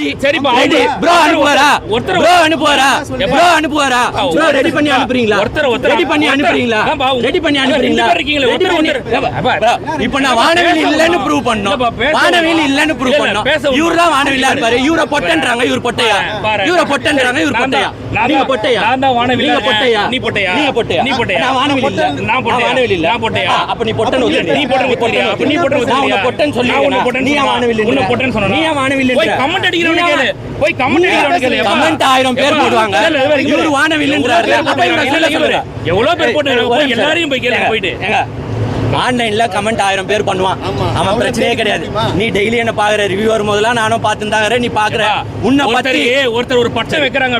Ready ready bro அனுப்புவாரா bro அனுப்புவாரா bro அனுப்புவாரா ப்ரோ ரெடி பண்ணி அனுப்புறீங்களா ரெடி பண்ணி அனுப்புறீங்களா ரெடி பண்ணி அனுப்புறீங்களா இப்போ நான் வானவில் இல்லன்னு ப்ரூவ் பண்ணோம் வானவில் இல்லன்னு ப்ரூவ் பண்ணோம் இவரு தான் வானவில் இருப்பாரு இவரை பொட்டன்றாங்க இவர் பொட்டையா இவரை பொட்டன்றாங்க இவர் பொட்டையா நீங்க பொட்டையா நான் தான் வானவில் நீங்க பொட்டையா நீ பொட்டையா நீங்க பொட்டையா நீ பொட்டையா நான் வானவில் இல்ல நான் வானவில் இல்ல நான் பொட்டையா அப்ப நீ பொட்டன் நீ பொட்டன் சொல்லியா அப்ப நீ பொட்டன் நான் உன்னை பொட்டன் சொல்லியா நீ வானவில் இல்ல உன்னை பொட்டன் சொன்னா நீ வானவில் இல்ல போய் கமெண்ட் அடிக்கிறவனே கேளு போய் கமெண்ட் அடிக்கிறவனே கேளு கமெண்ட் 1000 பேர் போடுவாங்க இவரு வானவில்ன்றாரு அப்ப இவர சொல்ல சொல்லுங்க எவ்வளவு பேர் போட்டு எல்லாரையும் போய் கேளுங்க போயிட்டு ஆன்லைன்ல கமெண்ட் 1000 பேர் பண்ணுவான் அவன் பிரச்சனையே கிடையாது நீ டெய்லி என்ன பாக்குற ரிவ்யூ வரும்போதெல்லாம் நானும் பார்த்துதான் நீ பாக்குற உன்னை பத்தி ஒருத்தர் ஒரு பட்டம் வைக்கிறாங்க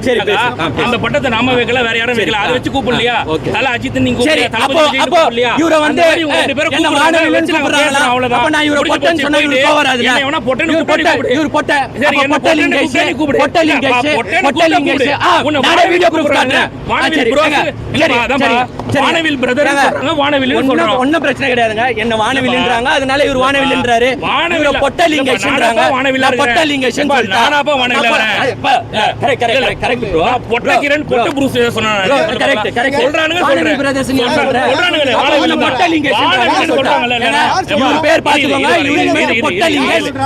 அந்த பட்டத்தை நாம வைக்கல வேற யாரும் வைக்கல அதை வச்சு கூப்பிடலையா தல அஜித் நீங்க கூப்பிடலையா இவர வந்து என்ன வானவில்னு கூப்பிடுறாங்க அப்ப நான் இவர பொட்டன் சொன்னா இவரு கோவராதுல என்ன பொட்டன் கூப்பிடு இவரு பொட்ட சரி என்ன பொட்டன் கூப்பிடு பொட்டலிங்கேஷ் நான் வீடியோ ப்ரூஃப் காட்டுறேன் வானவில் பிரதர் சொல்றாங்க வானவில் சொல்றாங்க ஒண்ணும் பிரச்சனை கிடையாதுங்க என்ன வானவில்ன்றாங்க அதனால இவர் வானவில்ன்றாரு இவர பொட்டலிங்கேஷ்ன்றாங்க வானவில் பொட்டலிங்கேஷ் நானாப்பா வானவில் கரெக்ட் கரெக்ட் ப்ரோ பொட்டகிரன் பொட்ட ப்ரூஸ் சொன்னாங்க கரெக்ட் கரெக்ட் சொல்றானுங்க வானவில் பிரதர்ஸ் நீ சொல்றானுங்க வானவில் பொட்டலிங்கேஷ் சொல்றாங்கல இவர் பேர் பாத்துக்கோங்க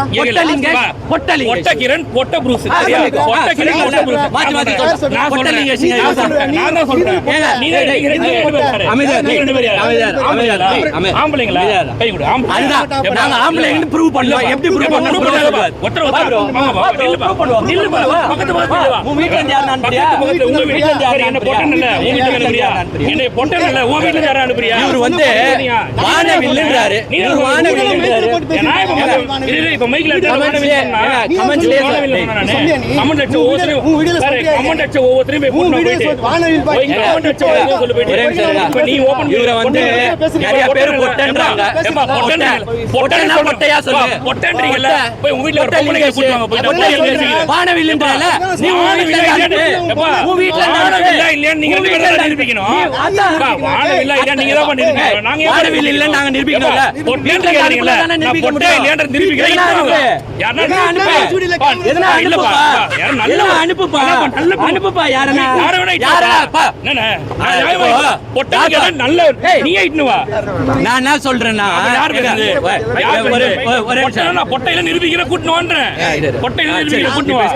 இவர் பொட்டலிங்கேஷ் பொட்டகிரன் பொட்ட ப்ரூஸ் சரியா பொட்டகிரன் பொட்ட ப்ரூஸ் மாத்தி மாத்தி நான் பொட்டலிங்கேஷ் நான் தான் சொல்றேன் நீ ஆம்பளைங்களா கை கொடு அதுதான் நாங்க ஆம்பளைன்னு ப்ரூவ் பண்ணோம் எப்படி ப்ரூவ் பண்ணனும் நில்லுப்பா பக்கத்து பக்கத்துல வா உங்க வீட்ல யார் அனுப்புறியா உங்க வீட்ல யார் என்ன பொட்டன் இல்ல உங்க வீட்ல அனுப்புறியா என்ன பொட்டன் இல்ல உங்க வீட்ல யார் அனுப்புறியா இவர் வந்து வானவில்ன்றாரு இவர் வானவில்ன்றாரு நான் இப்ப மைக்ல கமெண்ட்ல கமெண்ட் அடிச்ச ஒவ்வொருத்தரையும் போய் கூட்டிட்டு போய் கமெண்ட் அடிச்ச ஒவ்வொருத்தரையும் சொல்லு போயிட்டு இப்ப நீ ஓபன் இவர வந்து நிறைய பேர் பொட்டன்றாங்க பொட்டனா பொட்டையா சொல்லு பொட்டன்றீங்கல போய் உங்க வீட்ல ஒரு பொம்பளை கூட்டி வாங்க போய் வானவில்ன்றல நீ உன் வீட்ல வானவில் இல்ல நீங்க ரெண்டு பேரும் நிரூபிக்கணும் வானவில் இல்ல நீங்க தான் பண்ணிருக்கீங்க நாங்க வானவில் இல்ல நாங்க நிரூபிக்கணும்ல பொட்டன்றீங்கல நான் பொட்டை இல்லன்ற நிரூபிக்கிறேன் யாரனா அனுப்பு எதனா அனுப்புப்பா நல்ல அனுப்புப்பா அனுப்புப்பா யாரனா யாரப்பா என்னண்ணே பொட்டங்க நல்ல நீ ஐட்னு வா நான் என்ன சொல்றேன்னா யார் பேசுறது பொட்டையில நிரூபிக்கிற கூட்டினு வான்றேன் பொட்டையில நிரூபிக்கிற கூட்டினு வா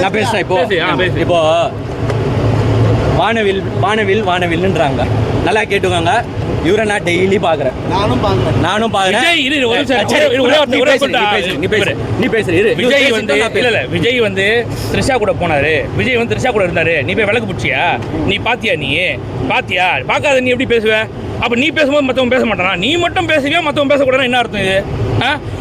நான் பேசுறேன் இப்போ வானவில்ன்றாங்க நல்லா கேட்டுக்கோங்க இவரை நான் டெய்லி பாக்குறேன் நானும் பாக்குறேன் நீ பேசுற விஜய் வந்து இல்ல விஜய் வந்து த்ரிஷா கூட போனாரு விஜய் வந்து த்ரிஷா கூட இருந்தாரு நீ போய் விளக்கு பிடிச்சியா நீ பாத்தியா பாத்தியா பாக்காத நீ எப்படி பேசுவ அப்ப நீ பேசும்போது மத்தவங்க பேச மாட்டானா நீ மட்டும் பேசுவியா மத்தவங்க பேசக்கூடாது என்ன அர்த்தம் இது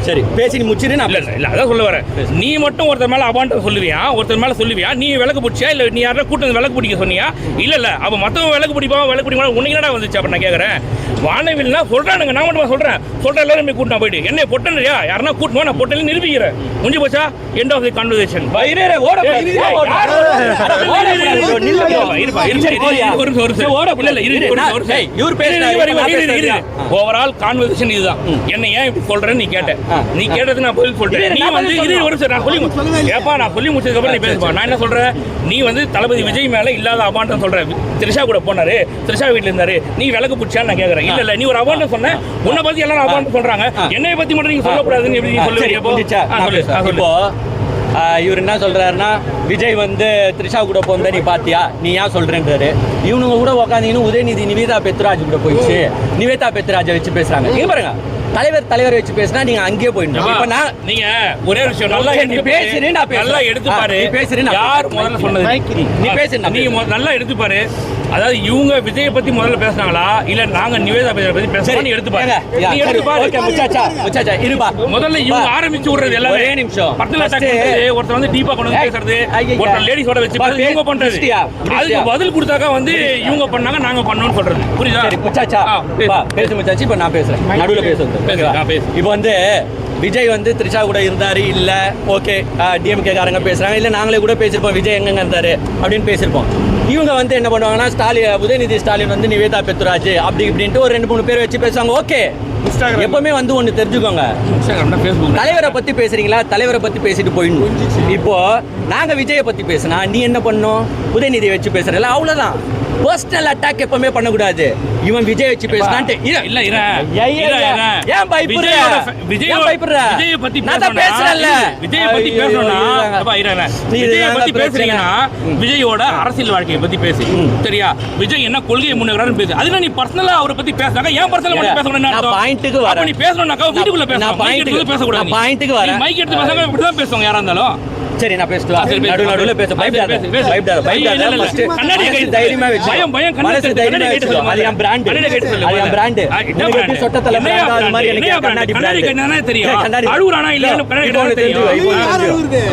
சரி பேசி நீ முச்சிரு நான் இல்ல அதான் சொல்ல வரேன் நீ மட்டும் ஒருத்தர் மேல அபாண்டம் சொல்லுவியா ஒருத்தர் மேல சொல்லுவியா நீ விளக்கு பிடிச்சியா இல்ல நீ யாரா கூட்டம் விளக்கு பிடிக்க சொன்னியா இல்ல அப்ப மத்தவங்க விளக்கு பிடிப்பா உனக்கு என்னடா வந்துச்சு அப்ப நான் கேக்குறேன் வானவில்னா சொல்றானுங்க நான் மட்டும் சொல்றேன் எல்லாரும் கூட்டம் போயிட்டு என்ன பொட்டன்றியா யாரா கூட்டணும் நான் பொட்டல நிரூபிக்கிறேன் முடிஞ்சு போச்சா end of the conversation overall conversation இதுதான் என்ன ஏன் இப்படி சொல்றேன்னு நீ கேட்ட நீ கேட்டது நான் பதில் சொல்றேன் நீ வந்து இது ஒரு நான் சொல்லி ஏப்பா நான் சொல்லி முடிச்சதுக்கு அப்புறம் நீ பேசுப்பா நான் என்ன சொல்றேன் நீ வந்து தளபதி விஜய் மேல இல்லாத அபாண்டம் சொல்றேன் த்ரிஷா கூட போனாரு த்ரிஷா வீட்டுல இருந்தாரு நீ விளக்கு பிடிச்சான்னு நான் கேக்குறேன் இல்ல நீ ஒரு அபாண்டம் சொன்ன உன்னை பத்தி எல்லாரும் அபாண்டம் சொல்றாங்க என்னைய பத்தி மட்டும் நீங்க சொல்லக்கூடாதுன்னு எப்படி நீ சொல்லுவீங்க இவர் என்ன சொல்றாருன்னா விஜய் வந்து த்ரிஷா கூட போந்த நீ பாத்தியா நீ ஏன் சொல்றேன்றாரு இவனுங்க கூட உட்காந்தீங்கன்னு உதயநிதி நிவேதா பெத்ராஜ் கூட போயிடுச்சு நிவேதா பெத்ராஜை வச்சு பேசுறாங்க நீங்க பாருங்க தலைவர் வச்சு பேசினா நீங்க அங்கேயே போயிடணும் இப்ப நான் நீங்க ஒரே விஷயம் நல்லா பேசுறேன் நல்லா எடுத்து பாரு பேசுறேன் யார் முதல்ல சொன்னது நீ பேசு நீ நல்லா எடுத்து பாரு அதாவது இவங்க விஜய் பத்தி முதல்ல பேசுனாங்களா இல்ல நாங்க நிவேதா பத்தி பேசுறோம் நீ எடுத்து பாரு நீ எடுத்து பாரு ஓகே முச்சாச்சா இருப்பா முதல்ல இவங்க ஆரம்பிச்சு விடுறது எல்லாம் ஒரே நிமிஷம் பத்துல ஒருத்தர் வந்து டீப்பா கொண்டு வந்து பேசுறது ஒருத்தர் லேடிஸோட வச்சு பேசுறது இவங்க பண்றது அதுக்கு பதில் கொடுத்தாக்க வந்து இவங்க பண்ணாங்க நாங்க பண்ணோம்னு சொல்றது புரியுதா சரி முச்சாச்சா பேசு முச்சாச்சி இப்ப நான் பேசுறேன் நடுவுல பேசுறேன் இப்போ வந்து விஜய் வந்து த்ரிஷா கூட இருந்தாரு இல்ல ஓகே டிஎம்கே காரங்க பேசுறாங்க இல்ல நாங்களே கூட பேசிருப்போம் விஜய் எங்க இருந்தாரு அப்படின்னு பேசிருப்போம் இவங்க வந்து என்ன பண்ணுவாங்கன்னா உதயநிதி ஸ்டாலின் வந்து நிவேதா பெத்ராஜ் அப்படி இப்படின்ட்டு ஒரு 2-3 பேர் வச்சு பேசுவாங்க ஓகே எப்பவுமே வந்து ஒண்ணு தெரிஞ்சுக்கோங்க, இன்ஸ்டாகிராம்னா ஃபேஸ்புக் தலைவரை பத்தி பேசுறீங்களா, தலைவரை பத்தி பேசிட்டு போயிடணும். இப்போ நாங்க விஜயை பத்தி பேசினா நீ என்ன பண்ணும், உதயநிதியை வச்சு பேசுறல, அவ்வளவுதான். பர்சனல் அட்டாக் எப்பவுமே பண்ணக்கூடாது. இவன் விஜய் வச்சு பேசினான்ட்டு இல்ல ஏன் பயப்படுற? விஜய் பத்தி பேசுறல, விஜய் பத்தி பேசணும்னா விஜய் பத்தி பேசுறீங்கன்னா விஜயோட அரசியல் வாழ்க்கையை பத்தி பேசு, சரியா? விஜய் என்ன கொள்கையை முன்னேறாருன்னு பேசு. அதுல நீ பர்சனலா அவரை பத்தி பேசுறாங்க, ஏன் பர்சனலா பத்தி பேசணும்? பாயிண்ட்டுக்கு வர நீ பேசணும்னாக்கா வீட்டுக்குள்ள பேசணும், மைக் எடுத்து பேசக்கூடாது. பாயிண்ட்டுக்கு வர மைக் எடுத்து பேசுறாங்க, இப்படிதான் பேசுவாங்க யாரா இருந்தாலும். சரி நான் பேசுறேன், நடுவுல பேச பயப்படாத. ஃபர்ஸ்ட் கண்ணாடி தைரியமா வெச்சு பயம் மனசு தைரியமா வெச்சு. அது என் பிராண்ட், அது என் பிராண்ட். நீங்க சொட்டத்தல பிராண்ட் அது மாதிரி எனக்கு கண்ணாடி கண்ணாடி தெரியும். அழுவுறானா இல்ல கண்ணாடி தெரியும்.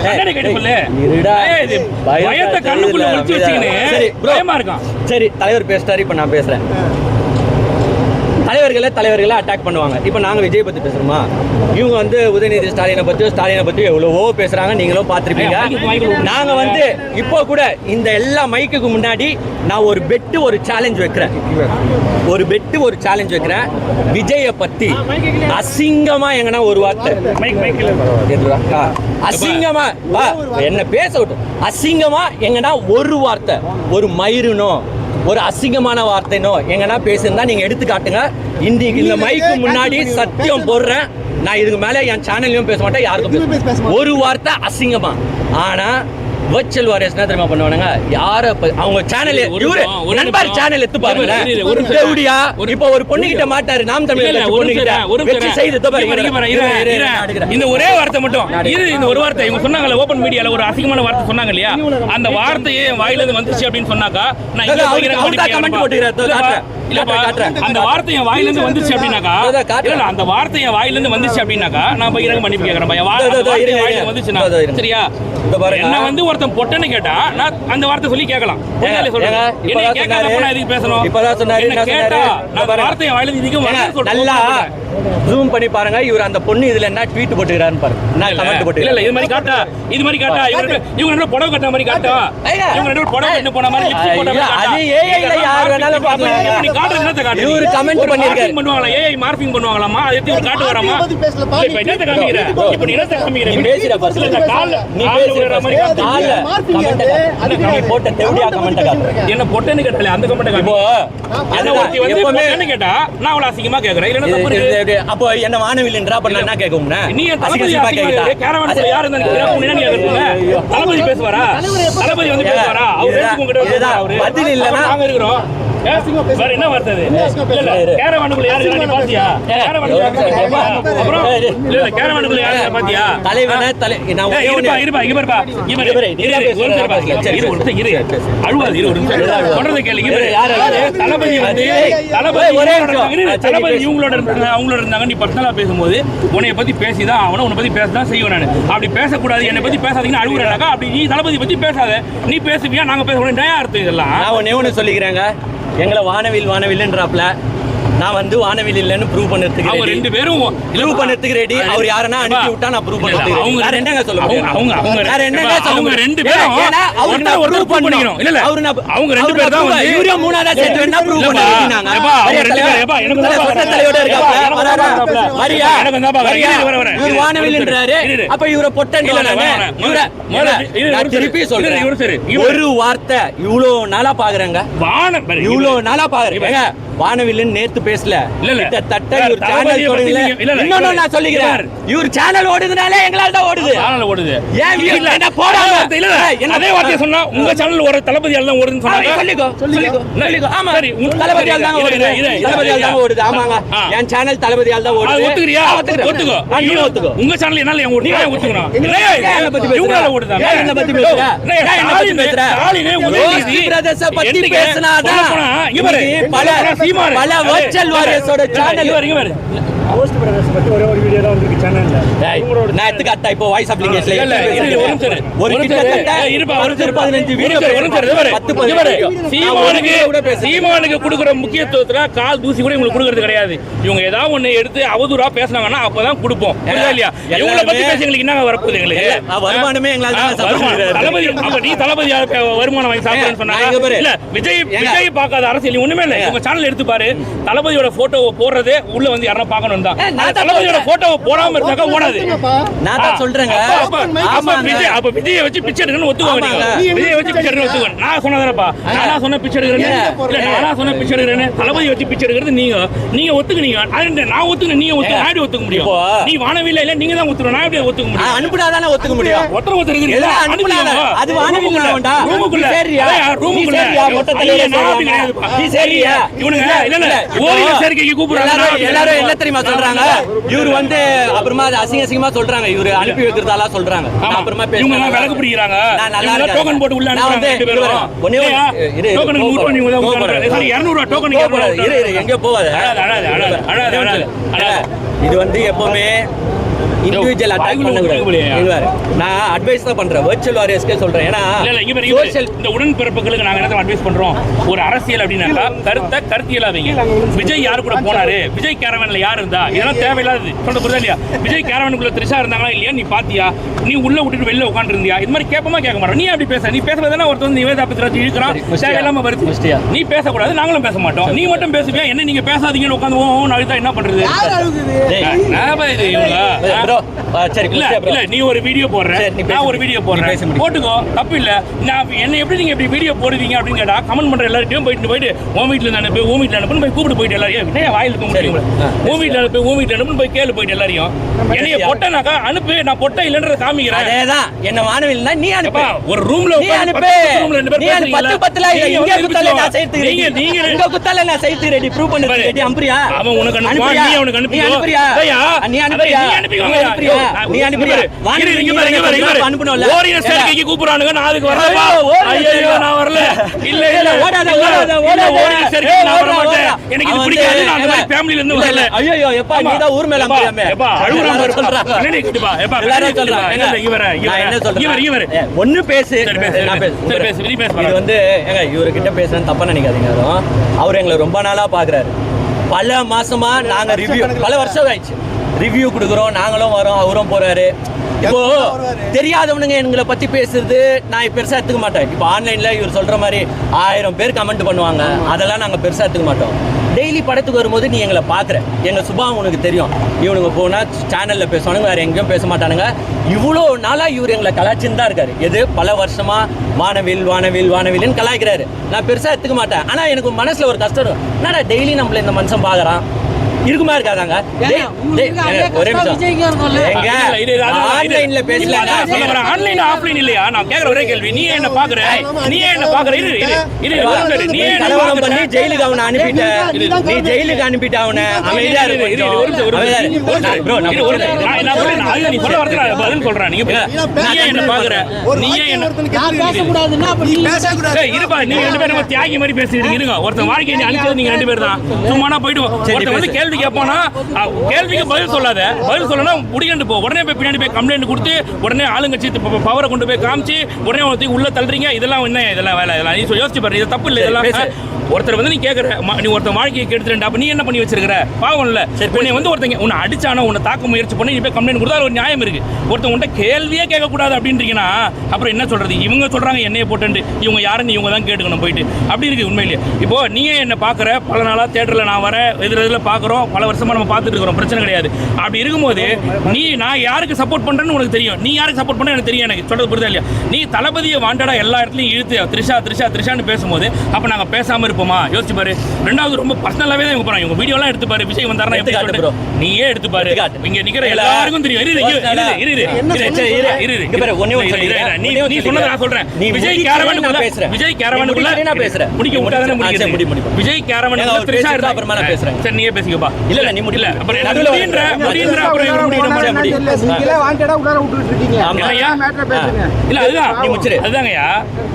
கண்ணாடி கேட்டுல இருடா, பயத்தை கண்ணுக்குள்ள ஒளிச்சு வச்சிக்கினே பயமா இருக்கான். சரி தலைவர் பேசிட்டாரு, இப்ப நான் பேசுறேன். தலைவர்களை அட்டாக் பண்ணுவாங்க. இப்போ நாங்கள் விஜய் பற்றி பேசுகிறோமா, இவங்க வந்து உதயநிதி ஸ்டாலினை பற்றி எவ்வளவோ பேசுகிறாங்க, நீங்களும் பார்த்துருப்பீங்க. நாங்கள் வந்து இப்போ கூட இந்த எல்லா மைக்குக்கு முன்னாடி நான் ஒரு பெட்டு ஒரு சேலஞ்ச் வைக்கிறேன், விஜயை பற்றி அசிங்கமாக எங்கன்னா ஒரு வார்த்தை, அசிங்கமா என்ன பேச விட்டு அசிங்கமா எங்கன்னா ஒரு வார்த்தை, ஒரு மயிருனோ ஒரு அசிங்கமான வார்த்தைனோ எங்கன்னா பேசுனா நீங்க எடுத்து காட்டுங்க. இன்னைக்கு இந்த மைக்கு முன்னாடி சத்தியம் போடுறேன், நான் இதுக்கு மேல என் சேனல்லையும் பேச மாட்டேன், யாருக்கும் ஒரு வார்த்தை அசிங்கமா. ஆனா வர்ச்சுவல் வாரியர்ஸ் என்ன தெரியுமா பண்ணுவானுங்க, யார அவங்க சேனல் நண்பர் சேனல் எடுத்து பாருங்க. இப்போ ஒரு பொண்ணு கிட்ட மாட்டாரு, நாம் தமிழ் இந்த ஒரே வார்த்தை மட்டும் இந்த ஒரு வார்த்தை இவங்க சொன்னாங்கல்ல, ஓபன் மீடியால ஒரு அசிங்கமான வார்த்தை சொன்னாங்க இல்லையா, அந்த வார்த்தையே வாயில இருந்து வந்துச்சு அப்படின்னு சொன்னாக்கா நான் கமெண்ட் போட்டுக்கிறேன். அந்த வார்த்தை என் வாயில இருந்து வந்துச்சு அப்படின்னாக்கா, அந்த வார்த்தை என் வாயில இருந்து வந்துச்சு அப்படின்னாக்கா நான் பகிரங்க மன்னிப்பு கேட்கறேன். வந்துச்சுன்னா சரியா, என்ன வந்து ஒருத்தன் பொட்டன்னு கேட்டா நான் அந்த வார்த்தை சொல்லி கேட்கலாம். என்ன கேட்காத எதுக்கு பேசணும்? இப்பதான் சொன்னாரு, வார்த்தை வாயில இருந்து நல்லா ஜூம் பண்ணி பாருங்க. இவர் அந்த பொண்ணு இதுல என்ன ட்வீட் போட்டுக்கிறாருன்னு பாருங்க, நான் கமெண்ட் போட்டு இல்ல இது மாதிரி காட்டா, இது மாதிரி காட்டா, இவங்க ரெண்டு புடவை கட்ட மாதிரி காட்டா, இவங்க ரெண்டு புடவை கட்ட போன மாதிரி லிப்ஸ்டிக் போட்ட மாதிரி காட்டா. அது ஏஐ ல யார் வேணாலும் பார்க்கலாம். நீ காட்டுறது என்னத்த காட்டு? இவர் கமெண்ட் பண்ணிருக்காரு, பண்ணுவாங்களா ஏஐ மார்பிங் பண்ணுவாங்களாமா, அதை எடுத்து காட்டு வராமா? இப்ப என்னத்த காமிக்கிற? இப்ப நீ என்னத்த காமிக்கிற? நீ பேசுற பர்சனல் கால்ல நீ பேசுற மாதிரி கால்ல கமெண்ட் நீ போட்ட தேவடியா கமெண்ட் காட்டு. என்ன பொட்டன்னு கேட்டல அந்த கமெண்ட் காட்டு. இப்போ என்ன ஒருத்தி வந்து பொட்டன்னு கேட்டா நான் அவள அசிங்கமா கேக்குறேன். இல்ல தப்பு இருக்கு. அப்போ என்ன வானவில்ன்றா பண்ணா என்ன கேக்கும்னா, நீ அசிங்கமா கேக்குற. கேரவான்ல யார் இருந்தா நீ என்ன கேக்குறீங்க? தளபதி பேசுவாரா? தளபதி வந்து பேசுவாரா? அவர் பேசுங்க கிட்ட அவரு பதில் இல்லனா நாங்க இருக்கிறோம். வேற என்ன வார்த்தை இது? இல்ல கேரவானுக்குள்ள யாரு நீ பாத்தியா? கேரவானுக்குள்ள அப்புறம் இல்ல கேரவானுக்குள்ள யாரு பாத்தியா? தலைவனே நான் இருப்பா இங்க பாருப்பா. இரு அழுவாது இரு ஒரு நிமிஷம் சொல்றத கேளுங்க. தளபதி வந்து தளபதி இவங்களோட இருந்தாங்க அவங்களோட இருந்தாங்க. நீ பர்சனலா பேசும்போது உன்னைய பத்தி பேசிதான் அவனை உன்னை பத்தி பேசதான் செய்வேன். நான் அப்படி பேசக்கூடாது, என்னை பத்தி பேசாதீங்கன்னு அழுகுறாக்கா. அப்படி நீ தளபதி பத்தி பேசாத, நீ பேசுவியா நாங்க பேச அர்த்தம் இதெல்லாம். நான் ஒண்ணு சொல்லிக்கிறேங்க, எங்களை வானவில்ன்றாப்ல, நான் வந்து வானவில் இல்லன்னு ப்ரூவ் பண்ணதுக்கு அவங்க ரெண்டு பேரும் ப்ரூவ் பண்ணதுக்கு ரெடி. அவர் யாரனா அனுப்பி விட்டா நான் ப்ரூவ் பண்ணதுக்கு அவங்க வேற என்னங்க சொல்ல முடியும்? அவங்க வேற என்னங்க சொல்ல அவங்க ரெண்டு பேரும் அவர் நான் ப்ரூவ் பண்ணிக்கணும். இல்ல அவங்க ரெண்டு பேர் தான் வந்து இவரே மூணாவதா சேர்த்து வேணா ப்ரூவ் பண்ணிருக்காங்க. அவங்க ரெண்டு பேர் எனக்கு சொந்த தலையோட இருக்காப்ல வரியா வர இவர் வானவில்ன்றாரு. அப்ப இவர பொட்டன் நான் திருப்பி சொல்றேன், ஒரு வார்த்தை இவ்வளவு நாளா பாக்குறேங்க, இவ்வளவு நாளா பாக்குறேங்க. வானவில்லன் நேத்து பேசல, கிட்டத்தட்ட இவர் சேனல் ஓடுதுல. இன்னொன்னு நான் சொல்லிக்கிறேன், இவர் சேனல் ஓடுதுனாலே எங்களால தான் ஓடுது. சேனல் ஓடுது ஏன் வீட்ல என்ன போடாம இல்ல அதே வார்த்தை சொன்னா உங்க சேனல் ஒரு தளபதியால தான் ஓடுதுன்னு சொன்னாங்க. சொல்லிக்கோ ஆமா சரி தளபதியால தான் ஓடுது, தளபதியால தான் ஓடுது. ஆமாங்க என் சேனல் தளபதியால தான் ஓடுது. ஒத்துக்கறியா? ஒத்துக்கோ. நீ ஒத்துக்கோ. உங்க சேனல் என்னால ஏன் ஓடுது? ஏன் ஒத்துக்கணும்? என்ன பத்தி பேசுற? இவங்கள ஓடுதா? என்ன பத்தி பேசுற? என்ன பத்தி பேசுற? ஸ்டாலினே உதயநிதி பிரதேச பத்தி பேசினாதான் இவரு பல வர்ச்சுவல் வாரியர்ஸோட சேனல் இவரு போஸ்ட் பிரதர்ஸ் பத்தி ஒரே ஒரு வீடியோ தான் வந்திருக்கு சேனல்ல. நான் எடுத்துக்காட்டா இப்போ வாய்ஸ் அப்ளிகேஷன்ல ஒரு கிட்டத்தட்ட 15 வீடியோ 10 சீமானுக்கு கொடுக்குற முக்கியத்துவத்துல கால் தூசி கூட உங்களுக்கு கொடுக்கறது கிடையாது. இவங்க ஏதாவது ஒண்ணு எடுத்து அவதூறா பேசினாங்கன்னா அப்பதான் கொடுப்போம். புரியுதா இல்லையா? இவங்கள பத்தி பேசி எங்களுக்கு என்ன வரப்போகுது? எங்களுக்கு வருமானமே எங்களால தளபதி அப்ப நீ தளபதி வருமானம் வாங்கி சாப்பிடுறேன்னு சொன்னாங்க. இல்ல விஜய் பார்க்காத அரசியல் ஒண்ணுமே இல்ல. உங்க சேனல் எடுத்து பாரு, தளபதியோட போட்டோ போடுறதே உள்ள வந்து யாரா பார்க்கணும். அபாண்டம் தான். நான் தான் தளபதியோட போட்டோவை போடாம இருந்தாக்கா ஓடாது. நான் தான் சொல்றேங்க. அப்ப விஜயை வச்சு பிச்சை எடுக்கணும்னு ஒத்துக்கோங்க. விஜயை வச்சு பிச்சை எடுக்கணும் ஒத்துக்கோங்க. நான் சொன்னதானப்பா, நானா சொன்ன பிச்சை எடுக்கிறேன்னு, நானா சொன்ன பிச்சை எடுக்கிறேன்னு, தளபதி வச்சு பிச்சை எடுக்கிறது நீங்க ஒத்துக்குனீங்க. நான் ஒத்துக்கணும், நீங்க ஒத்துக்க நான் எப்படி ஒத்துக்க முடியும்? நீ வானவில்லை இல்ல, நீங்க தான் ஒத்துக்கணும், நான் எப்படி ஒத்துக்க முடியும்? அனுப்புனாதானே ஒத்துக்க முடியும். ஒருத்தர் இருக்கிறீங்க, அது வானவில்லை வேண்டா. ரூமுக்குள்ள ரூமுக்குள்ள நீ சரியா? இவனுங்க இல்ல இல்ல ஓரின சேர்க்கைக்கு கூப்பிடுறாங்க. எல்லாரும் என்ன தெரியுமா சொல்றாங்க? இவரு வந்து அப்புறமா அசிங்கமா சொல்றாங்க, இவரு அனுப்பி வைக்கிறதால சொல்றாங்க. அப்புறமா இவங்க விலக்கு பிடிக்கிறாங்க. டோக்கன் போட்டு உள்ள அனுப்புறாங்க. டோக்கன் 100 ரூபாய் நீங்க தான் கொடுக்கணும். சரி 200 ரூபாய் டோக்கன் எங்க போவாது. இது வந்து எப்பவுமே இண்டிவிஜுவல் அட்டாக் பண்ணக்கூடாது. நான் அட்வைஸ் தான் பண்றேன், வர்ச்சுவல் வாரியர்ஸ்க்கே சொல்றேன். ஏன்னா இந்த உடன்பிறப்புகளுக்கு நாங்க என்ன அட்வைஸ் பண்றோம், ஒரு அரசியல் அப்படின்னாக்கா கருத்தியலாதீங்க. விஜய் யாரு கூட போனாரு, விஜய் கேரவன்ல யார் இருந்தா, இதெல்லாம் தேவையில்லாது. சொல்ல புரியுதா இல்லையா? விஜய் கேரவனுக்குள்ள த்ரிஷா இருந்தாங்களா இல்லையா, நீ பாத்தியா, நீ உள்ள விட்டுட்டு வெளில உட்காந்து இருந்தியா, இது மாதிரி கேட்பமா கேட்க மாட்டோம். நீ அப்படி பேச, நீ பேசுறதுனா ஒருத்தர் வந்து நிவேதா பத்திரத்தை இழுக்கிறான், தேவையில்லாம வருது. நீ பேசக்கூடாது, நாங்களும் பேச மாட்டோம். நீ மட்டும் பேசுவியா, என்ன நீங்க பேசாதீங்கன்னு உட்காந்து அழுத்தா என்ன பண்றது? நீ ஒரு வீடியோ போடுற, நான் ஒரு வீடியோ போடுறேன், போட்டுக்கோ, தப்பு இல்ல. நான் என்ன எப்படி நீங்க இப்படி வீடியோ போடுவீங்க அப்படின்னு கேட்டா கமெண்ட் பண்ற எல்லார்ட்டையும் போயிட்டு உன் வீட்டுல அனுப்பு, உன் வீட்டுல அனுப்புன்னு போய் கூப்பிட்டு போயிட்டு எல்லாரையும் என்ன வாயில் இருக்க முடியும்? உன் வீட்டுல அனுப்பு, உன் வீட்டுல அனுப்புன்னு போய் கேளு போயிட்டு எல்லாரையும். என்னைய பொட்டனாக்கா அனுப்பு, நான் பொட்ட இல்லன்றத காமிக்கிறேன். அதேதான் என்ன வானவில்லை, நீ அனுப்பு. ஒரு ரூம்ல அனுப்பு, நீ 10 இங்க குத்தால நான் சேர்த்து நீங்க இங்க குத்தால நான் சேர்த்து ரெடி ப்ரூவ் பண்ணி ரெடி அம்பரியா. அவன் உனக்கு அனுப்புவான், நீ அவனுக்கு அனுப்பியா? நீ அனுப்பியா? நீ அனுப்பியா? அனுப்புனோம்ல ஓரின சேர்க்கைக்கு கூப்பிடுறானுங்க, நான் அதுக்கு வரலப்பா. ஐயோ நான் வரல. இல்ல இல்ல ஓடாத ஓரின சேர்க்கைக்கு நான் வர மாட்டேன், எனக்கு இது பிடிக்காது, நான் அந்த மாதிரி ஃபேமிலில இருந்து வரல. ஐயோ எப்பா நீ தான் ஊர் மேல அம்பரியாமே. எப்பா அழுகுறாங்க சொல்றாங்க. என்னடி கிட்டப்பா எப்பா எல்லாரும் சொல்றாங்க. என்ன சொல்றேன், இவரு ஒண்ணு பேசு, நான் பேசு. சரி பேசு, நீ பேசு. இது வந்து ஏங்க இவர்கிட்ட பேசுறேன்னு தப்பா நினைக்காதீங்க. அவர் எங்களை ரொம்ப நாளா பாக்குறாரு. பல மாசமா நாங்க ரிவ்யூ, பல வருஷம் ஆயிடுச்சு ரிவ்யூ கொடுக்குறோம், நாங்களும் வரோம், அவரும் போறாரு. இப்போ தெரியாதவனுங்க எங்களை பத்தி பேசுறது நான் பெருசா எடுத்துக்க மாட்டேன். இப்போ ஆன்லைன்ல இவர் சொல்ற மாதிரி 1000 பேர் கமெண்ட் பண்ணுவாங்க, அதெல்லாம் நாங்க பெருசா எடுத்துக்க மாட்டோம். டெய்லி படத்துக்கு வரும்போது நீ எங்களை பாக்குற, எங்க சுபாவம் உனக்கு தெரியும். இவனுங்க போனா சேனல்ல பேசுவானுங்க, வேற எங்கேயும் பேச மாட்டானுங்க. இவ்வளோ நாளா இவர் எங்களை கலாச்சின்னு தான் இருக்காரு. எது பல வருஷமா வானவில் வானவில் வானவில்னு கலாய்க்கிறாரு. நான் பெருசா எடுத்துக்க மாட்டேன். ஆனா எனக்கு மனசுல ஒரு கஷ்டம் இருக்கும். என்னடா டெய்லி நம்மள இந்த மனுஷன் பாக்குறான், இருக்குமா இருக்காதாங்க? ஒரே ஆன்லைன்ல பேசலாம், ஆன்லைன் ஆஃப்லைன் இல்லையா? நான் கேக்குற ஒரே கேள்வி, நீ என்ன பாக்குற, நீ என்ன பாக்குற? நீ கலவரம் பண்ணி ஜெயிலுக்கு அவனை அனுப்பிட்ட, நீ ஜெயிலுக்கு அனுப்பிட்ட அவனை அமைதியா இருக்கும். நீ சொல்ல வரது நான் பதில் சொல்றேன். நீ என்ன பாக்குற, நீ என்ன இருப்பா, நீ 2 பேரும் தியாகி மாதிரி பேசிட்டு இருங்க. ஒருத்தன் வாழ்க்கையை நீ அழிச்சது நீங்க 2 பேர் தான். சும்மானா போயிட்டு ஒருத்தன் வந்து கேள்வி கேட்பானா, கேள்விக்கு பதில் சொல்லாத, பதில் சொல்லனா முடிக்கண்டு போ. உடனே போய் பின்னாடி போய் கம்ப்ளைண்ட் கொடுத்து உடனே ஆளுங்கட்சி பவரை கொண்டு போய் காமிச்சு உடனே ஒருத்தர் உள்ள தள்ளுறீங்க. இதெல்லாம் என்ன, இதெல்லாம் வேலை, இதெல்லாம் நீ யோசிச்சு பாரு, இது தப்பு இல்லை. இதெல்லாம் ஒருத்தர் வந்து நீ கேட்குற, நீ ஒருத்தர் வாழ்க்கையை கெடுத்துறேன், அப்ப நீ என்ன பண்ணி வச்சிருக்கிற? பாவம் இல்ல. உன்னை வந்து ஒருத்தங்க உன்னை அடிச்சானா, உன்னை தாக்க முயற்சி பண்ணி நீ போய் கம்ப்ளைண்ட் கொடுத்தா ஒரு நியாயம் இருக்கு. ஒருத்தன் உன்ட்ட கேள்வியே கேட்கக்கூடாது அப்படின்றீங்கன்னா அப்புறம் என்ன சொல்றது? இவங்க சொல்றாங்க என்னைய போட்டு, இவங்க யாருன்னு இவங்க தான் கேட்டுக்கணும் போயிட்டு. அப்படி இருக்கு உண்மையிலேயே. இப்போ நீயே என்ன பாக்குற, பல நாளா தியேட்டர்ல நான் வரேன், எதிரில் பாக்குறோம், பல வருஷமா நம்ம பார்த்துட்டு இருக்கிறோம், பிரச்சனை கிடையாது. அப்படி இருக்கும்போது நான் யாருக்கு சப்போர்ட் பண்றேன்னு உனக்கு தெரியும், நீ யாருக்கு சப்போர்ட் பண்ண எனக்கு தெரியும். எனக்கு சொல்றது புரியுதா இல்லையா? நீ தளபதியை வாண்டடா எல்லா இடத்துலையும் இழுத்து த்ரிஷா த்ரிஷா த்ரிஷான்னு பேசும்போது அப்ப நாங்க பேசாம இருப்போமா? யோசிச்சு பாரு. ரெண்டாவது ரொம்ப பர்சனலாவே தான் இவங்க போறாங்க. இவங்க வீடியோ எல்லாம் எடுத்து பாரு, விஜய் வந்தாருன்னா எப்படி காட்டு, நீயே எடுத்து பாரு. இங்க நிக்கிற எல்லாருக்கும் தெரியும். நீ சொன்னத நான் சொல்றேன். விஜய் கேரவனுக்குள்ள விஜய் கேரவனுக்குள்ள நான் பேசுறேன். முடிக்க விட்டாதானே முடிக்க. விஜய் கேரவனுக்குள்ள த்ரிஷா இருந்தா அப்புறமா நான் பேசுறேன். சரி நீயே பேசிக்கப்பா. இல்ல நீ முடியல. அப்புறம் முடியன்ற அப்புறம் இவங்க முடியல. நீங்களே வாண்டடா உள்ளார விட்டுட்டு இருக்கீங்க. இல்லையா மேட்டர் பேசுங்க. இல்ல அதுதான் நீ முடிச்சிரு. அதுதாங்கயா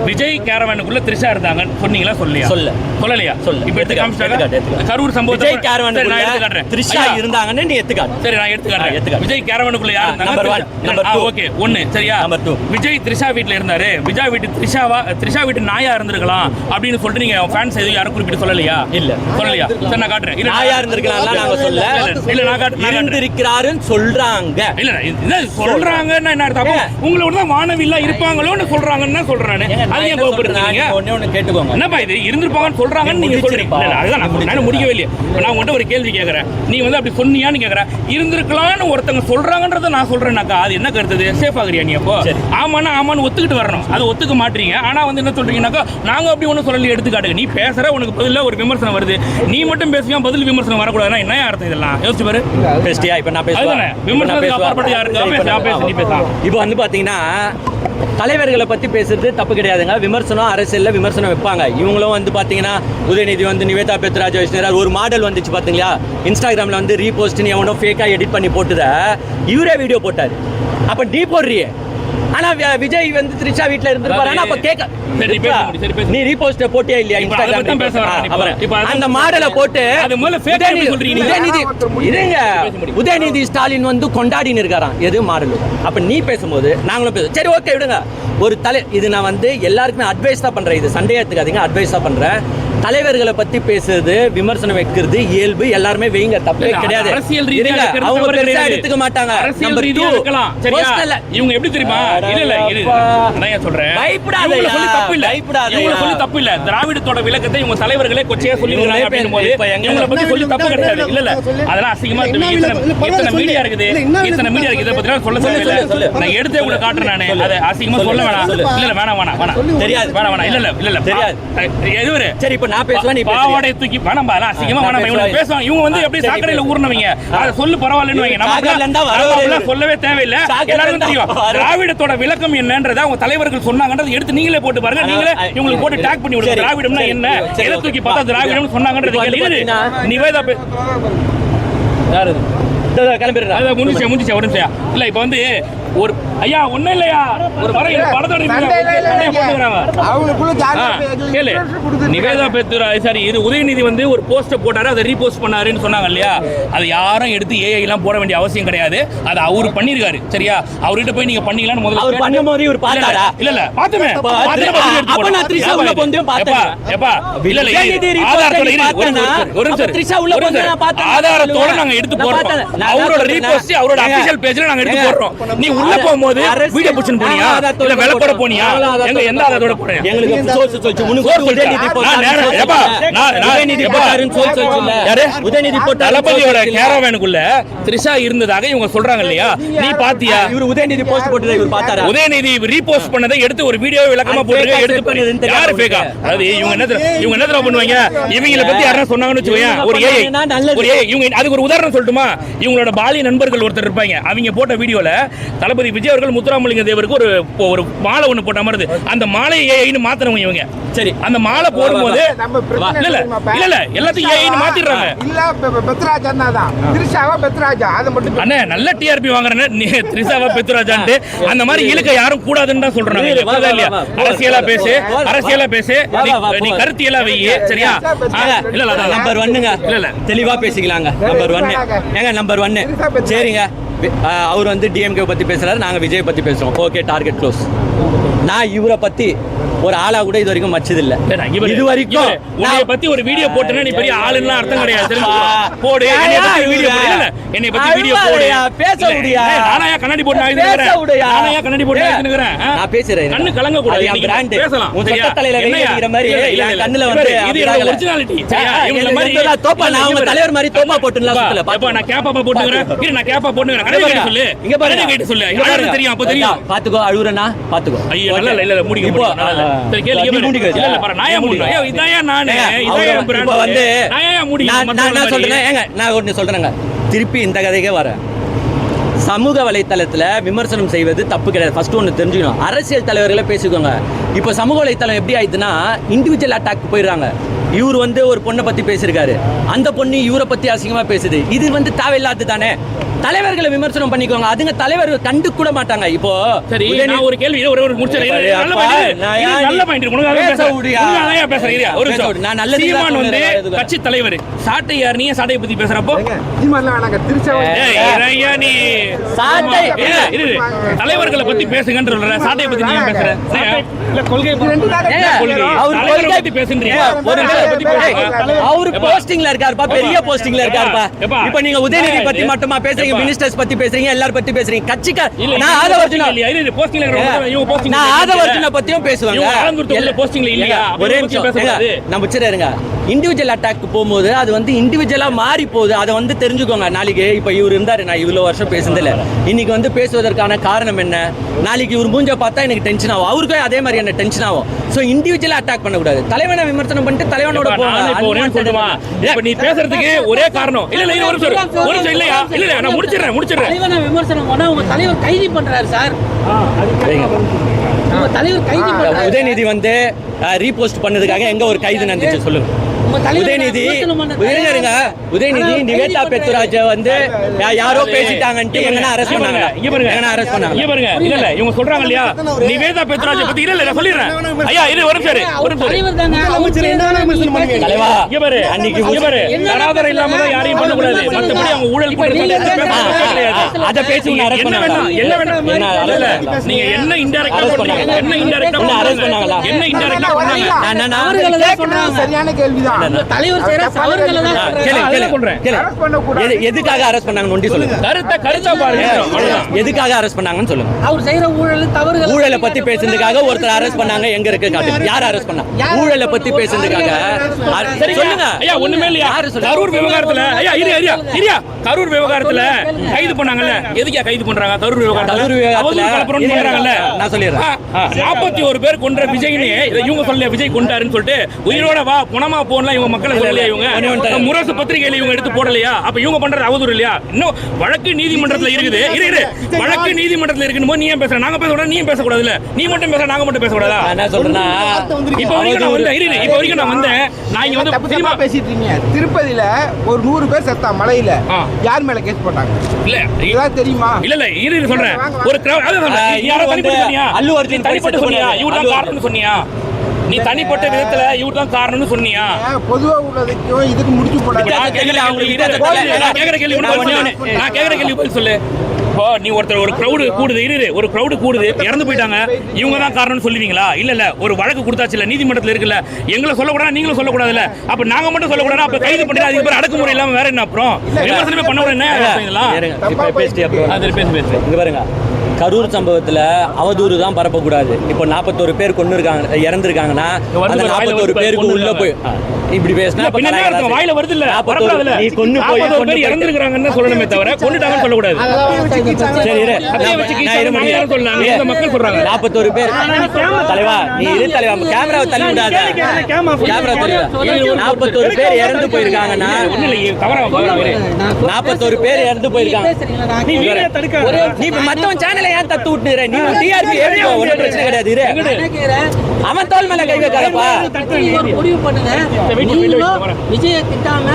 விஜய் கேரவனுக்குள்ள த்ரிஷா இருந்தாங்க சொன்னீங்களா? சொல்லலையா? இப்ப எடுத்து காமிச்சாங்க. கரூர் சம்பவத்தை விஜய் கேரவனுக்குள்ள நான் எடுத்து காட்றேன். த்ரிஷா இருந்தாங்கன்னு நீ எடுத்து காட்டு. சரி நான் எடுத்து காட்றேன். விஜய் கேரவனுக்குள்ள யார் இருந்தாங்க? நம்பர் 1 நம்பர் 2 ஓகே 1 சரியா? நம்பர் 2 விஜய் த்ரிஷா வீட்ல இருந்தாரு. விஜய் வீட்டு த்ரிஷா வீட்டு நாயா இருந்திருக்கலாம் அப்படின்னு சொல்லிட்டு நீங்க ஃபேன்ஸ் எதுவும் யாரும் குறிப்பிட்டு சொல்லலையா? இல்ல சொல்லலையா? சரி நான் காட்டுறேன். நாயா இருந்திருக்கலாம். அதெல்லாம் நாங்க சொல்ல இல்ல நான் காட்டுறேன் இருந்திருக்கிறாருன்னு சொல்றாங்க. இல்ல என்ன சொல்றாங்கன்னா என்ன அர்த்தம்? உங்களோட தான் மாணவில்லா இருப்பாங்களோன்னு சொல்றாங்கன்னு சொல்றேன் நானு. அது ஏன் கோபப்படுறீங்க? ஒண்ணு கேட்டுக்கோங்க. என்னப்பா இது இருந்திருப்பாங்கன்னு சொல்றாங்கன்னு நீங்க சொல்றீங்க. இல்ல அதுதான் நான் முடிக்கவே இல்லையே. நான் உங்கள்கிட்ட ஒரு கேள்வி கேட்கறேன், நீ வந்து அப்படி சொன்னியான்னு கேட்கறேன். இருந்திருக்கலாம்னு ஒருத்தங்க சொல்றாங்கன்றத நான் சொல்றேன்னாக்கா அது என்ன கருத்து? சேஃப் ஆகுறியா நீ? அப்போ ஆமான்னு ஒத்துக்கிட்டு வரணும். அது ஒத்துக்க மாட்டீங்க. ஆனா வந்து என்ன சொல்றீங்கன்னாக்கா நாங்க அப்படி ஒன்றும் சொல்லி எடுத்துக்காட்டுங்க. நீ பேசுற உனக்கு பதிலாக ஒரு விமர்சனம் வருது, நீ மட்டும் பேசுவியா பதில் விமர்சனம் வரக்கூடாதுன்னா என்ன அர்த்தம்? இதெல்லாம் யோசிச்சு பாரு. பேசியா? இப்ப நான் பேசுறேன். விமர்சனத்துக்கு அப்பாற்பட்டு யாருக்கு நீ பேசலாம். இப்போ வந்து பாத்தீங்கன்னா தலைவர்களை பத்தி பேசுறது தப்பு கிடையாதுங்க. விமர்சனம் அரசியல்ல விமர்சனம் வைப்பாங்க. இவங்களும் வந்து பாத்தீங்கன்னா உதயநிதி வந்து நிவேதா பெத்ராஜ் வைஷ்ணவ் ஒரு மாடல் வந்துச்சு பாத்தீங்களா, இன்ஸ்டாகிராம்ல வந்து ரீபோஸ்ட்னு எவனோ ஃபேக்கா எடிட் பண்ணி போட்டுத இவரே வீடியோ போட்டாரு. அப்ப டீ போடுறியே. ஆனா விஜய் வந்து த்ரிஷா வீட்ல இருந்திருப்பாரு. அப்ப கேட்க நீ ரீபோஸ்ட் போட்டியா இல்லையா இன்ஸ்டாகிராம்? அந்த மாடலை போட்டு உதயநிதி ஸ்டாலின் வந்து கொண்டாடின்னு இருக்காராம். எது மாடல்? அப்ப நீ பேசும்போது நாங்களும் பேசுவோம். சரி ஓகே விடுங்க. ஒரு இது நான் வந்து எல்லாருக்குமே அட்வைஸ் தான் பண்றேன். இது சண்டே எடுத்துக்காதீங்க, அட்வைஸ் தான் பண்றேன். தலைவர்களை பத்தி பேசுறது விமர்சனம் வைக்கிறது இயல்பு, எல்லாருமே வைங்க, தப்பே கிடையாது. அவங்க பெருசா எடுத்துக்க மாட்டாங்க. இவங்க எப்படி தெரியுமா? இல்ல நான் சொல்றேன், பயப்படாத, தப்பு இல்ல, இவங்க சொல்லி தப்பு இல்ல. திராவிடத்தோட விளக்கத்தை இவங்க தலைவர்களே கொச்சையா சொல்லிடுறாங்க அப்படினும் போது இவங்கள பத்தி சொல்லி தப்பு கிடையாது. இல்ல அதெல்லாம் அசிங்கமா இத்தனை மீடியா இருக்குது, இத்தனை மீடியா இருக்குது, பத்தி சொல்ல தேவையில்லை. நான் எடுத்தே உங்களை காட்டுறேன். நானே அதை அசிங்கமா சொல்ல வேணாம். இல்ல வேணாம் தெரியாது, வேணாம் இல்ல தெரியாது. எதுவரு சரி இப்ப நான் பேசுவேன், நீ பாவாடை தூக்கி வேணாம் அசிங்கமா வேணாம். இவங்க பேசுவாங்க, இவங்க வந்து அப்படியே சாக்கடையில ஊர்னவங்க. அதை சொல்லு பரவாயில்லன்னு வைங்க. நம்ம சொல்லவே தேவையில்லை, எல்லாருக்கும் தெரியும். திராவிடத்தோட விளக்கம் என்னன்றதை அவங்க தலைவர்கள் சொன்னாங்கன்றதை எடுத்து நீங்களே போட்டு பாருங்க. நீங்களே இவங்களுக்கு போட்டு டேக் பண்ணி விடுங்க. திராவிடம்னா என்ன, எதை தூக்கி பார்த்தா திராவிடம் சொன்னாங்கன்றது நிவேதா யாரு கிளம்பிடுறா முடிச்சு ஒரு நிமிஷம். இல்ல இப்ப வந்து ஒரு ஐயா ஒண்ணும் இல்லையா, ஒரு வர படத்தோட கேளு. நிவேதா பெத்ராஜ் சாரி இது உதயநிதி வந்து ஒரு போஸ்ட் போட்டாரு, அதை ரீபோஸ்ட் பண்ணாருன்னு சொன்னாங்க இல்லையா? அது யாரும் எடுத்து ஏஐ எல்லாம் போட வேண்டிய அவசியம் கிடையாது. அது அவரு பண்ணிருக்காரு. சரியா? அவர்கிட்ட போய் நீங்க பண்ணீங்களான்னு முதல்ல அவர் பண்ணும்போது ஒரு பாத்தாரா? இல்ல பாத்துமே அப்ப நான் த்ரிஷா உள்ள போந்தே பார்த்தேன். ஏப்பா இல்ல ஆதாரத்தோட ஒரு நிமிஷம் த்ரிஷா உள்ள போந்தே நான் பார்த்தேன். ஆதாரத்தோட நாங்க எடுத்து போறோம். அவரோட ரீபோஸ்ட் அவரோட அபிஷியல் பேஜ்ல நாங்க எடுத்து போறோம். நீ உள்ள போகும்போது வீடியோ புடிச்சு போனியா இல்ல வெளப்பட போனியா? எங்க எந்த ஆதாரத்தோட போறீங்க? எங்களுக்கு சோர்ஸ் சொல்லுச்சு. முன்னுக்கு உதயநிதி போட்டாரு. ஏப்பா நான் உதயநிதி போட்டாருன்னு சொல்லுச்சு. யாரு உதயநிதி போட்டாரு? தளபதியோட கேரவானுக்குள்ள த்ரிஷா இருந்ததாக இவங்க சொல்றாங்க இல்லையா? நீ பாத்தியா? இவர் உதயநிதி போஸ்ட் போட்டதை இவர் பார்த்தாரா? உதயநிதி ரீபோஸ்ட் பண்ணதை எடுத்து ஒரு வீடியோ விளக்கமா போட்டு எடுத்து பண்ணி யாரு ஃபேக்கா? அது இவங்க என்ன பண்ணுவாங்க? இவங்கள பத்தி யாரா சொன்னாங்கன்னு வெச்சுக்கோங்க, ஒரு ஏஐ இவங்க அதுக்கு ஒரு உதாரணம் சொல்லட்டுமா? இவங்களோட பாலிய நண்பர்கள் ஒருத்தர் இருப்பாங்க. அவங்க போட்ட வீடியோல தளபதி விஜய் அவர்கள் முத்துராமலிங்க தேவருக்கு ஒரு மாலை ஒண்ணு போட்ட மாதிரி அந்த மாலையை ஏஐன்னு மாத்துறவங்க இவங்க. சரி அந்த மாலை போடும்போது இல்ல எல்லாத்தையும் ஏஐன்னு மாத்திடுறாங்க. இல்ல பெத்ராஜ் அண்ணாதான் த்ரிஷாவா பெத்ராஜா அது மட்டும் அண்ணே நல்ல டிஆர்பி வாங்குறேன்னு த்ரிஷாவா பெத்ராஜான்ட்டு அந்த மாதிரி இழுக்க யாரும் கூடாதுன்னு தான் சொல்றாங்க. இல்லையா? அரசியலா பேசு நீ கருத்தியலா வை. சரியா? இல்ல நம்பர் 1ங்க. இல்ல தெளிவா பேசிக்கலாங்க. நம்பர் 1 ஏங்க நம்பர் 1 சரிங்க. அவர் வந்து டிஎம்கே பத்தி பேசுறாரு, நாங்க விஜய் பத்தி பேசுறோம். Okay target close. நான் இவரை பத்தி ஒரு ஆளா கூட இது வரைக்கும் மச்சது இல்ல. இது வரைக்கும் உன்னை பத்தி ஒரு வீடியோ போட்டேன்னா நீ பெரிய ஆளுன்னு அர்த்தம் கிடையாது. போடு என்னைய பத்தி வீடியோ போடு. என்னைய பத்தி வீடியோ போடு. பேச முடியா? நானயா கண்ணாடி போட்டு நான் இதுங்கறேன். நானயா கண்ணாடி போட்டு நான் இதுங்கறேன். நான் பேசுறேன். கண்ணு கலங்க கூடாது. நீ பிராண்ட் பேசலாம். உன் சட்ட தலையில வைக்கிற மாதிரி என் கண்ணுல வந்து இது ஒரிஜினாலிட்டி. சரியா? இவங்க மாதிரி தோப்பா நான் உங்க தலைவர் மாதிரி தோப்பா போட்டுலாம் சுத்தல. அப்ப நான் கேப்பா போட்டுங்கறேன். இரு நான் கேப்பா போட்டுங்கறேன். கடையில சொல்லு. இங்க பாருங்க கேட்டு சொல்லு. யாருக்கு தெரியும்? அப்ப தெரியும். பாத்துக்கோ அழுறனா பாத்துக்கோ. ஐயோ இல்ல முடிக்க முடியாது. சரி கேளு. இல்ல இல்ல பாரு நான் ஏன் முடியும்? ஐயோ இதாயா நானே இதாயா பிராண்ட் வந்து நான் ஏன் முடியும்? நான் சொல்றேன் ஏங்க நான் ஒன்னு சொல்றேங்க. திருப்பி இந்த கதைக்கே வரேன். சமூக வலைத்தளத்தில் விமர்சனம் செய்வது தப்பு கிடையாது. ஃபர்ஸ்ட் ஒன்று தெரிஞ்சுக்கணும். அரசியல் தலைவர்களை பேசிக்கோங்க. இப்போ சமூக வலைத்தளம் எப்படி ஆயிடுதுன்னா இண்டிவிஜுவல் அட்டாக் போயிடுறாங்க. இவர் வந்து ஒரு பொண்ணை பற்றி பேசியிருக்காரு, அந்த பொண்ணு இவரை பற்றி அசிங்கமாக பேசுது. இது வந்து தேவையில்லாது தானே. தலைவர்களை விமர்சனம் பண்ணிக்கோங்க. அதுங்க தலைவர் கண்டு கூட மாட்டாங்க. இப்போ சரி, நான் ஒரு கேள்வி ஒரு முடிச்சறேன். நல்ல பாயிண்ட் இருக்கு. உனக்கு பேச முடியா? நான் பேசுறேன். இரியா ஒரு நிமிஷம். நான் நல்லது சீமான் வந்து கட்சி தலைவர். சாட்டை யார்? நீ சாட்டை பத்தி பேசுறப்போ சீமான்ல வேணாங்க திருச்சா. ஏய் நீ சாட்டை தலைவர்களை பத்தி பேசுங்கன்ற சொல்ற. சாட்டை பத்தி நீ பேசுற. இல்ல கொள்கை அவர் தலைவர்களை பத்தி பேசுறீங்க. ஒரு அவர் போஸ்டிங்ல இருக்காருப்பா, பெரிய போஸ்டிங்ல இருக்காருப்பா. இப்போ நீங்க உதயநிதி பத்தி மட்டுமா பேசுறீங்க, மினிஸ்டர்ஸ் பத்தி பேசுறீங்க, எல்லாரும் பத்தி பேசுறீங்க. கட்சிக்கு நான் ஆதவர்ஜுனா இல்ல போஸ்டிங்ல இருக்கறவங்க இவங்க போஸ்டிங் நான் ஆதவர்ஜுனா பத்தியும் பேசுவாங்க. இவங்க ஆலந்தூர்ல போஸ்டிங்ல இல்லையா? ஒரே நிமிஷம் பேசுறாரு. நான் முச்சறேங்க. இண்டிவிஜுவல் அட்டாக் போகும்போது அது வந்து இண்டிவிஜுவலா மாறி போகுது. அதை வந்து தெரிஞ்சுக்கோங்க. நாளைக்கு இப்போ இவர் இருந்தாரு, நான் இவ்வளவு வருஷம் பேசுனதில்ல. இன்னைக்கு வந்து பேசுவதற்கான காரணம் என்ன? நாளைக்கு இவர் மூஞ்ச பார்த்தா எனக்கு டென்ஷன் ஆகும், அவருக்கும் அதே மாதிரி என்ன டென்ஷன் ஆகும். ஸோ இண்டிவிஜுவலா அட்டாக் பண்ணக்கூடாது. தலைவனை விமர்சனம் பண்ணிட்டு தலைவனோட இப்ப நீ பேசுறதுக்கு ஒரே காரணம் இல்ல ஒரு நிமிஷம் இல்லையா? இல்ல நான் முடிச்சிடுறேன். தலைவனை விமர்சனம் பண்ணா உங்க தலைவர் கைது பண்றாரு சார். உங்க தலைவர் கைது பண்றாரு. உதயநிதி வந்து ரீபோஸ்ட் பண்ணதுக்காக எங்க ஒரு கைது நடந்துச்சு சொல்லுங்க. உதயநிதி நிவேதா பெத்ராஜ் வந்து யாரோ பேசிட்டாங்கன்ட்டு எங்கனா அரெஸ்ட் பண்ணாங்க. இங்க பாருங்க. இல்ல இவங்க சொல்றாங்க இல்லையா நிவேதா பெத்ராஜ் பத்தி இல்ல நான் சொல்லிடுறேன். ஐயா இது ஒரு நிமிஷம். தலைவர் தாங்க. தலைவா இங்க பாரு தராதரம் இல்லாம தான் யாரையும் பண்ண கூடாது. மத்தபடி அவங்க ஊழல் பண்றது அத பேசி அரெஸ்ட் பண்ணாங்க. என்ன வேணா நீங்க என்ன இன்டைரக்டா பண்ணீங்க? என்ன இன்டைரக்டா அரெஸ்ட் பண்ணாங்களா? என்ன இன்டைரக்டா பண்ணாங்க? நான் அவர்களை தான் சொல்றாங்க. சரியான கேள்விதான். தலைவர் செய்யற தவறுகளை தான் எதுக்காக அரெஸ்ட் பண்ணாங்கன்னு ஒண்டி சொல்லுங்க. கருத்தா பாருங்க. எதுக்காக அரெஸ்ட் பண்ணாங்கன்னு சொல்லுங்க. அவர் செய்யற ஊழல் தவறுகள் ஊழலை பத்தி பேசுறதுக்காக ஒருத்தர் அரெஸ்ட் பண்ணாங்க. எங்க இருக்கு காட்டு. யார் அரெஸ்ட் பண்ணாங்க? ஊழலை பத்தி பேசுறதுக்காக சொல்லுங்க. ஐயா ஒண்ணுமே இல்லையா? கரூர் விவகாரத்துல ஐயா இரியா கரூர் விவகாரத்துல கைது பண்ணாங்கல்ல. எதுக்கா கைது பண்றாங்க? கரூர் விவகாரத்துல கலப்புறம் பண்றாங்கல்ல. நான் சொல்லிடுறேன். 41 பேர் கொன்ற விஜய்னே இவங்க சொல்ல விஜய் கொண்டாருன்னு சொல்லிட்டு உயிரோட வா பணமா போன்லாம் இவங்க மக்களை சொல்லலையா? இவங்க முரசு பத்திரிகையில இவங்க எடுத்து போடலையா? அப்ப இவங்க பண்றது அவதூறு இல்லையா? இன்னும் வழக்கு நீதிமன்றத்துல இருக்குது. வழக்கு நீதிமன்றத்துல இருக்குன்னு நீ ஏன் பேசுற? நாங்க பேசக்கூடாது, நீ பேசக்கூடாது. இல்ல நீ மட்டும் பேச, நாங்க மட்டும் பேசக்கூடாதா? என்ன சொல்றேன்னா இப்ப வரைக்கும் நான் வந்தேன். நான் இங்க வந்து சினிமா பேசிட்டு இருக்கீங்க. திருப்பதியில ஒரு 100 பேர் செத்தா மலையில யார் மேல கேஸ் போட்டாங்க? இல்ல இதெல்லாம் தெரியுமா? இல்ல சொல்றேன். ஒரு யாரோ தனிப்பட்டு சொன்னியா? அல்லு அர்ஜுன் தனிப்பட்டு சொன்னியா? இவரு தான் காரணம்னு சொன்னியா? நீ தனிப்பட்ட விதத்துல இவரு தான் காரணம்னு சொன்னியா? பொதுவா உள்ளதுக்கும் இதுக்கு முடிச்சு போடாது. நான் கேக்குற கேள்வி பதில் சொல்லு. இப்போ நீ ஒருத்தர் ஒரு கிரௌடு கூடுது இறந்து போயிட்டாங்க, இவங்க தான் காரணம்னு சொல்லுவீங்களா? இல்ல ஒரு வழக்கு கொடுத்தாச்சு இல்ல நீதிமன்றத்துல இருக்குல்ல, எங்களை சொல்லக்கூடாது, நீங்களும் சொல்லக்கூடாதுல்ல. அப்ப நாங்க மட்டும் சொல்லக்கூடாது. அப்ப கைது பண்ணி அதுக்கு பேர் அடக்குமுறை இல்லாம வேற என்ன? அப்புறம் விமர்சனமே பண்ண என்ன இதெல்லாம் பேசி பாருங்க. கரூர் சம்பவத்துல அவதூறு தான் பரப்பக்கூடாது. இப்போ 41 பேர் இறந்துருக்காங்கன்னா அந்த 41 பேருக்கு உள்ள போய் இப்படி பேசினா வாயில வருது இல்ல? நீ கொன்னு போய் இறந்துருக்காங்கன்னு சொல்லணுமே தவிர கொன்னுட்டாங்கன்னு சொல்லக்கூடாது. மக்கள் சொல்றாங்க 41 பேர். தலைவா நீ இரு தலைவா, கேமராவை தள்ளி விடாத. கேமரா தெரியும். 41 பேர் இறந்து போயிருக்காங்கன்னா 41 பேர் இறந்து போயிருக்காங்க. நீ மத்தவன் சேனலை ஏன் தத்து விட்டுற? நீ டிஆர்பி ஏறிக்கோ, ஒன்றும் பிரச்சனை கிடையாது. அவன் தோல் மேல கை வைக்காதப்பா. முடிவு பண்ணுங்க. விஜய திட்டாம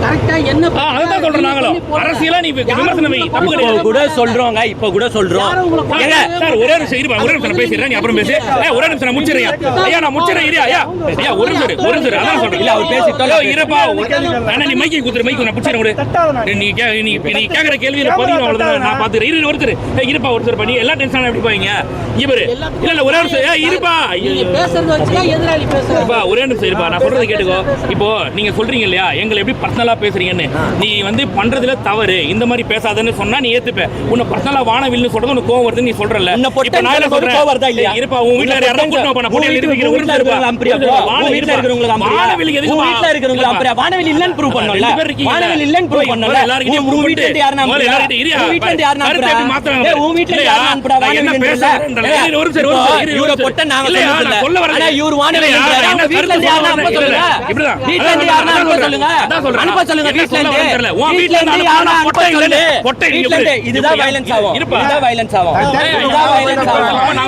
கரெக்டா என்ன அதான் சொல்றோம். நாங்களும் அரசியலா நீ விமர்சனம் வை, தப்பு கிடையாது. கூட சொல்றோங்க. இப்ப கூட சொல்றோம். சார் ஒரே நிமிஷம் பேசுறேன், நீ அப்புறம் பேசு. ஒரே நிமிஷம் நான் முடிச்சிரேன். ஐயா நான் முடிச்சிரேன். ஐயா ஒரு நிமிஷம் அதான் சொல்றேன். இல்ல அவர் பேசிட்டோ இருப்பா. انا நீ மைக்கை குத்துற மைக்கு நான் புடிச்சறேன். நீ கேக்குற கேள்வியில பதில் அவ்வளவுதான். நான் பாத்துறேன். ஒருத்தர் இருப்பா, ஒருத்தர் பண்ணி எல்லா டென்ஷனா எப்படி போவீங்க? இவரு இல்ல ஒரே நிமிஷம் இருப்பா. பேசுறது வச்சா எதிராளி பேசுறப்பா. ஒரே நிமிஷம் இருப்பா, நான் சொல்றதை கேட்டுக்கோ. இப்போ நீங்க சொல்றீங்க இல்லையா எங்களை எப்படி பர்சனலா பேசுறீங்கன்னு. நீ வந்து பண்றதுல தவறு, இந்த மாதிரி பேசாதன்னு சொன்னா நீ ஏத்துப்ப. உன்னை பர்சனலா வானவில்னு சொல்றது உனக்கு கோவம் வருது, நீ சொல்றல. இப்போ நான் என்ன சொல்றேன்? இருப்பா, உன் வீட்ல யாரோ கூட்டமா பண்ண போடியில இருக்கிற ஒரு வீட்ல இருப்பா. வீட்ல இருக்கிறவங்க வானவில் எதுக்கு? வீட்ல இருக்கிறவங்க அப்புறம் வானவில் இல்லன்னு ப்ரூவ் பண்ணனும்ல. வானவில் இல்லன்னு ப்ரூவ் பண்ணனும்ல. எல்லாரும் உன் வீட்ல இருந்து யாரனா அனுப்புறா? உன் வீட்ல இருந்து யாரனா அனுப்புறா? உன் வீட்ல இருந்து யாரனா அனுப்புறா? வானவில் இல்ல. ஒரு இவர பொட்ட நாங்க சொல்ல வரல. ஆனா இவர் வானவில் இல்ல. வீட்ல இருந்து யாரனா அனுப்ப சொல்லுங்க. இப்படிதான் வீட்ல இருந்து யாரனா அனுப்ப சொல்லுங்க. அனுப்ப சொல்லுங்க. வீட்ல இருந்து உன் வீட்ல இருந்து யாரனா அனுப்ப சொல்லுங்க. பொட்டை இதுதான் வயலன்ஸ் ஆகும். இதுதான் வயலன்ஸ் ஆகும். இதுதான் வயலன்ஸ் ஆகும்.